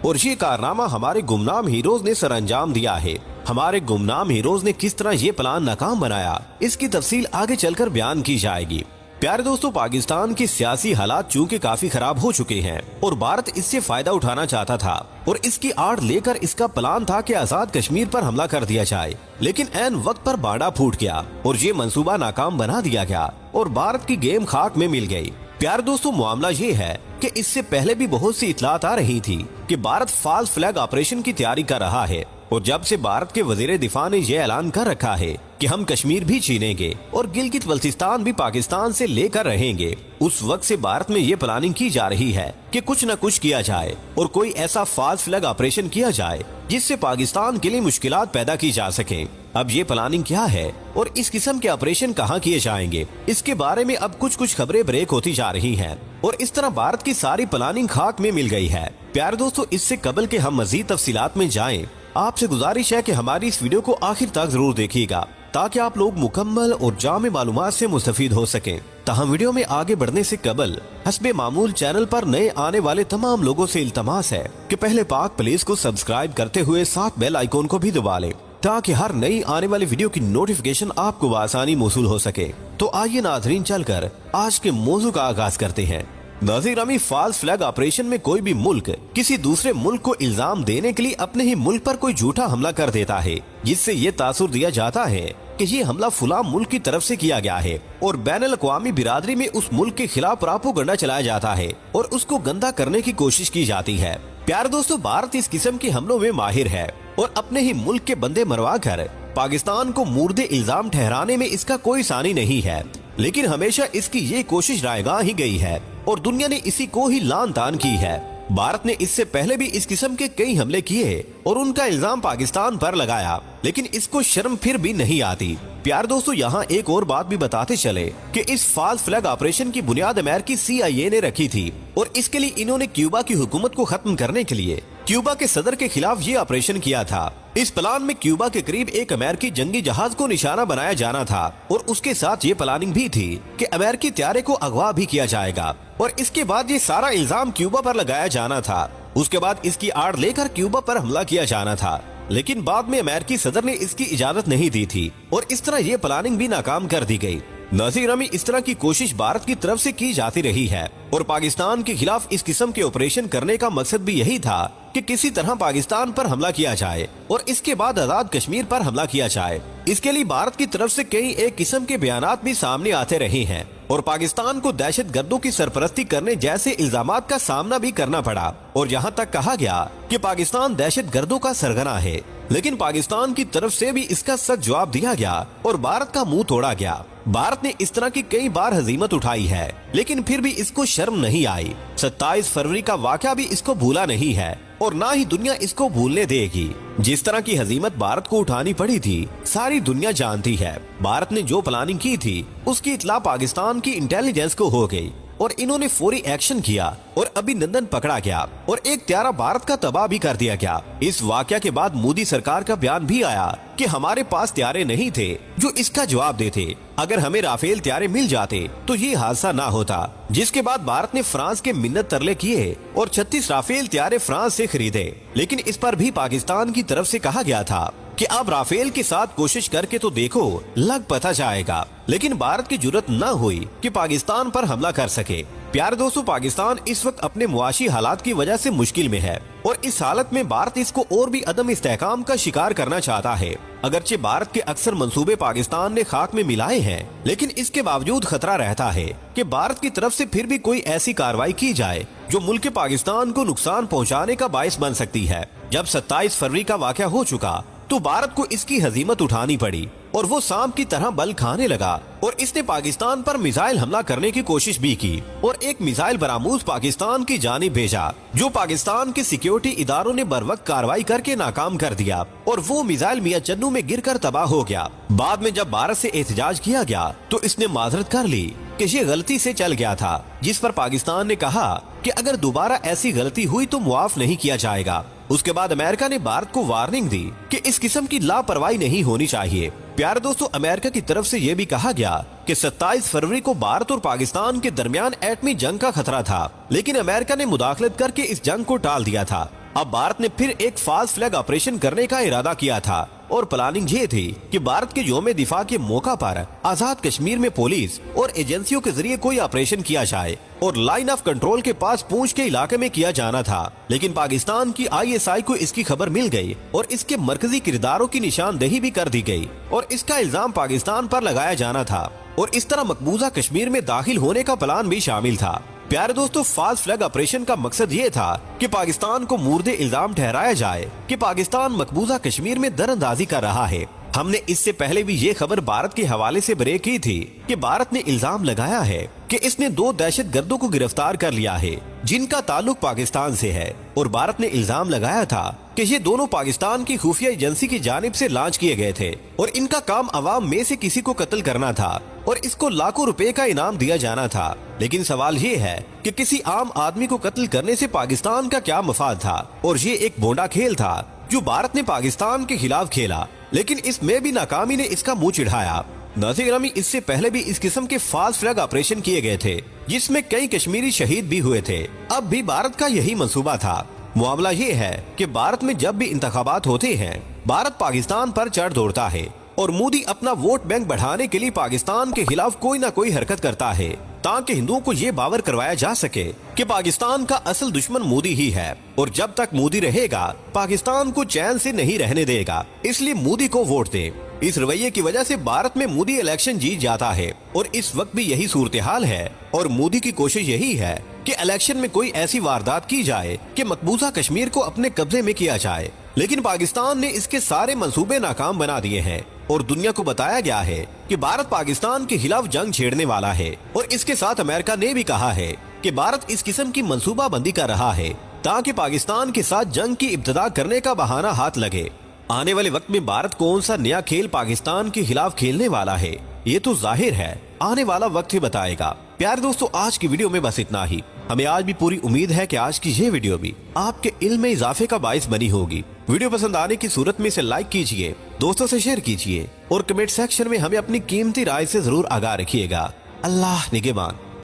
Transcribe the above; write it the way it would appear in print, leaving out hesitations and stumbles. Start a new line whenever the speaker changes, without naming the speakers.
और ये कारनामा हमारे गुमनाम हीरोज ने सर अंजाम दिया है। हमारे गुमनाम हीरोज ने किस तरह ये प्लान नाकाम बनाया, इसकी तफसील आगे चलकर बयान की जाएगी। प्यारे दोस्तों, पाकिस्तान की सियासी हालात चूंकि काफी खराब हो चुके हैं और भारत इससे फायदा उठाना चाहता था और इसकी आड़ लेकर इसका प्लान था कि आजाद कश्मीर पर हमला कर दिया जाए, लेकिन ऐन वक्त पर बाड़ा फूट गया और ये मंसूबा नाकाम बना दिया गया और भारत की गेम खाक में मिल गई। प्यारे दोस्तों, मामला ये है कि इससे पहले भी बहुत सी इतलात आ रही थी कि भारत फॉल्स फ्लैग ऑपरेशन की तैयारी कर रहा है और जब से भारत के वजीर दिफा ने यह ऐलान कर रखा है कि हम कश्मीर भी छीनेंगे और गिलगित बल्तिस्तान भी पाकिस्तान से लेकर रहेंगे, उस वक्त से भारत में ये प्लानिंग की जा रही है कि कुछ न कुछ किया जाए और कोई ऐसा फॉल्स फ्लैग ऑपरेशन किया जाए जिससे पाकिस्तान के लिए मुश्किलात पैदा की जा सके। अब ये प्लानिंग क्या है और इस किस्म के ऑपरेशन कहाँ किए जाएंगे, इसके बारे में अब कुछ खबरें ब्रेक होती जा रही हैं और इस तरह भारत की सारी प्लानिंग खाक में मिल गई है। प्यारे दोस्तों, इससे कबल के हम मजीद तफसीलात में जाएं, आपसे गुजारिश है कि हमारी इस वीडियो को आखिर तक जरूर देखिएगा ताकि आप लोग मुकम्मल और जामे मालूमात से मुस्तफीद हो सकें। ताहम वीडियो में आगे बढ़ने से कबल हस्बे मामूल चैनल पर नए आने वाले तमाम लोगों से इल्तमास है कि पहले पाक प्लेस को सब्सक्राइब करते हुए साथ बेल आइकॉन को भी दबा लें ताकि हर नई आने वाली वीडियो की नोटिफिकेशन आपको आसानी मौसूल हो सके। तो आइए नाज़रीन, चलकर आज के मौजू का आगाज करते हैं। नाज़रीन, फॉल्स फ्लैग ऑपरेशन में कोई भी मुल्क किसी दूसरे मुल्क को इल्जाम देने के लिए अपने ही मुल्क पर कोई झूठा हमला कर देता है, जिससे ये तासुर दिया जाता है कि ये हमला फुला मुल्क की तरफ से किया गया है और बैनुल अक़वामी बिरादरी में उस मुल्क के खिलाफ प्रोपेगेंडा चलाया जाता है और उसको गंदा करने की कोशिश की जाती है। प्यारे दोस्तों, भारत इस किस्म के हमलों में माहिर है और अपने ही मुल्क के बंदे मरवा कर पाकिस्तान को मुर्दे इल्जाम ठहराने में इसका कोई सानी नहीं है, लेकिन हमेशा इसकी ये कोशिश रायगां ही गई है और दुनिया ने इसी को ही लान तान की है। भारत ने इससे पहले भी इस किस्म के कई हमले किए और उनका इल्जाम पाकिस्तान पर लगाया, लेकिन इसको शर्म फिर भी नहीं आती। प्यार दोस्तों, यहाँ एक और बात भी बताते चले कि इस फॉल्स फ्लैग ऑपरेशन की बुनियाद अमेरिकी CIA ने रखी थी और इसके लिए इन्होंने क्यूबा की हुकूमत को खत्म करने के लिए क्यूबा के सदर के खिलाफ ये ऑपरेशन किया था। इस प्लान में क्यूबा के करीब एक अमेरिकी जंगी जहाज को निशाना बनाया जाना था और उसके साथ ये प्लानिंग भी थी कि अमेरिकी त्यारे को अगवा भी किया जाएगा और इसके बाद ये सारा इल्जाम क्यूबा पर लगाया जाना था। उसके बाद इसकी आड़ लेकर क्यूबा पर हमला किया जाना था, लेकिन बाद में अमेरिकी सदर ने इसकी इजाजत नहीं दी थी और इस तरह ये प्लानिंग भी नाकाम कर दी गई। नाज़रीन, इस तरह की कोशिश भारत की तरफ से की जाती रही है और पाकिस्तान के खिलाफ इस किस्म के ऑपरेशन करने का मकसद भी यही था कि किसी तरह पाकिस्तान पर हमला किया जाए और इसके बाद आजाद कश्मीर पर हमला किया जाए। इसके लिए भारत की तरफ से कई एक किस्म के बयानात भी सामने आते रहे हैं और पाकिस्तान को दहशत गर्दों की सरपरस्ती करने जैसे इल्जामात का सामना भी करना पड़ा और यहाँ तक कहा गया कि पाकिस्तान दहशत गर्दों का सरगना है, लेकिन पाकिस्तान की तरफ से भी इसका सख्त जवाब दिया गया और भारत का मुंह तोड़ा गया। भारत ने इस तरह की कई बार हजीमत उठाई है, लेकिन फिर भी इसको शर्म नहीं आई। 27 फरवरी का वाकया भी इसको भूला नहीं है और ना ही दुनिया इसको भूलने देगी। जिस तरह की हजीमत भारत को उठानी पड़ी थी, सारी दुनिया जानती है। भारत ने जो प्लानिंग की थी उसकी इत्ला पाकिस्तान की इंटेलिजेंस को हो गई और इन्होंने फौरी एक्शन किया और अभिनंदन पकड़ा गया और एक त्यारा भारत का तबाह भी कर दिया गया। इस वाकया के बाद मोदी सरकार का बयान भी आया कि हमारे पास त्यारे नहीं थे जो इसका जवाब देते। अगर हमें राफेल त्यारे मिल जाते तो ये हादसा ना होता। जिसके बाद भारत ने फ्रांस के मिन्नत तरले किए और 36 राफेल त्यारे फ्रांस से खरीदे, लेकिन इस पर भी पाकिस्तान की तरफ से कहा गया था कि अब राफेल के साथ कोशिश करके तो देखो, लग पता जाएगा, लेकिन भारत की जुर्रत न हुई कि पाकिस्तान पर हमला कर सके। प्यारे दोस्तों, पाकिस्तान इस वक्त अपने मुआशी हालात की वजह से मुश्किल में है और इस हालत में भारत इसको और भी अदम इस्तेहकाम का शिकार करना चाहता है। अगरचे भारत के अक्सर मंसूबे पाकिस्तान ने खाक में मिलाए हैं, लेकिन इसके बावजूद खतरा रहता है कि भारत की तरफ से फिर भी कोई ऐसी कार्रवाई की जाए जो मुल्क पाकिस्तान को नुकसान पहुँचाने का बायस बन सकती है। जब 27 फरवरी का वाकया हो चुका तो भारत को इसकी हजीमत उठानी पड़ी और वो सांप की तरह बल खाने लगा और इसने पाकिस्तान पर मिसाइल हमला करने की कोशिश भी की और एक मिसाइल बरामूज पाकिस्तान की जानिब भेजा, जो पाकिस्तान के सिक्योरिटी इदारों ने बरवक्त कार्रवाई करके नाकाम कर दिया और वो मिसाइल मियां चन्नू में गिरकर तबाह हो गया। बाद में जब भारत से एहतजाज किया गया तो इसने माजरत कर ली कि ये गलती से चल गया था, जिस पर पाकिस्तान ने कहा कि अगर दोबारा ऐसी गलती हुई तो मुआफ नहीं किया जाएगा। उसके बाद अमेरिका ने भारत को वार्निंग दी कि इस किस्म की लापरवाही नहीं होनी चाहिए। प्यारे दोस्तों, अमेरिका की तरफ से यह भी कहा गया कि 27 फरवरी को भारत और पाकिस्तान के दरमियान एटमी जंग का खतरा था, लेकिन अमेरिका ने मुदाखलत करके इस जंग को टाल दिया था। अब भारत ने फिर एक फास्ट फ्लैग ऑपरेशन करने का इरादा किया था और प्लानिंग ये थी कि भारत के यौम दिफा के मौका पर आजाद कश्मीर में पुलिस और एजेंसियों के जरिए कोई ऑपरेशन किया जाए और लाइन ऑफ कंट्रोल के पास पूंछ के इलाके में किया जाना था। लेकिन पाकिस्तान की ISI को इसकी खबर मिल गई और इसके मरकजी किरदारों की निशानदेही भी कर दी गई और इसका इल्जाम पाकिस्तान पर लगाया जाना था और इस तरह मकबूजा कश्मीर में दाखिल होने का प्लान भी शामिल था। प्यारे दोस्तों, फास्ट फ्लैग ऑपरेशन का मकसद ये था कि पाकिस्तान को मुर्दे इल्जाम ठहराया जाए कि पाकिस्तान मकबूजा कश्मीर में दरअंदाजी कर रहा है। हमने इससे पहले भी ये खबर भारत के हवाले से ब्रेक की थी कि भारत ने इल्जाम लगाया है कि इसने 2 दहशतगर्दों को गिरफ्तार कर लिया है जिनका ताल्लुक पाकिस्तान से है और भारत ने इल्जाम लगाया था कि ये दोनों पाकिस्तान की खुफिया एजेंसी की जानिब से लॉन्च किए गए थे और इनका काम अवाम में से किसी को कत्ल करना था और इसको लाखों रुपए का इनाम दिया जाना था। लेकिन सवाल ये है कि किसी आम आदमी को कत्ल करने से पाकिस्तान का क्या मफाद था और ये एक भोंडा खेल था जो भारत ने पाकिस्तान के खिलाफ खेला, लेकिन इसमें भी नाकामी ने इसका मुंह चिढ़ाया। नाज़रीन, इससे पहले भी इस किस्म के फास्ट फ्लैग ऑपरेशन किए गए थे जिसमें कई कश्मीरी शहीद भी हुए थे। अब भी भारत का यही मंसूबा था। मामला ये है कि भारत में जब भी इंतखाबात होते हैं भारत पाकिस्तान पर चढ़ दौड़ता है और मोदी अपना वोट बैंक बढ़ाने के लिए पाकिस्तान के खिलाफ कोई ना कोई हरकत करता है ताकि हिंदुओं को ये बावर करवाया जा सके कि पाकिस्तान का असल दुश्मन मोदी ही है और जब तक मोदी रहेगा पाकिस्तान को चैन से नहीं रहने देगा, इसलिए मोदी को वोट दे। इस रवैये की वजह से भारत में मोदी इलेक्शन जीत जाता है और इस वक्त भी यही सूरत हाल है और मोदी की कोशिश यही है कि इलेक्शन में कोई ऐसी वारदात की जाए कि मकबूजा कश्मीर को अपने कब्जे में किया जाए। लेकिन पाकिस्तान ने इसके सारे मंसूबे नाकाम बना दिए हैं और दुनिया को बताया गया है कि भारत पाकिस्तान के खिलाफ जंग छेड़ने वाला है और इसके साथ अमेरिका ने भी कहा है कि भारत इस किस्म की मंसूबा बंदी कर रहा है ताकि पाकिस्तान के साथ जंग की इब्तिदा करने का बहाना हाथ लगे। आने वाले वक्त में भारत कौन सा नया खेल पाकिस्तान के खिलाफ खेलने वाला है ये तो जाहिर है आने वाला वक्त ही बताएगा। प्यारे दोस्तों, आज की वीडियो में बस इतना ही। हमें आज भी पूरी उम्मीद है कि आज की ये वीडियो भी आपके इल्म में इजाफे का बाइस बनी होगी। वीडियो पसंद आने की सूरत में इसे लाइक कीजिए, दोस्तों से शेयर कीजिए और कमेंट सेक्शन में हमें अपनी कीमती राय से जरूर आगाह रखिएगा। अल्लाह निगहबान।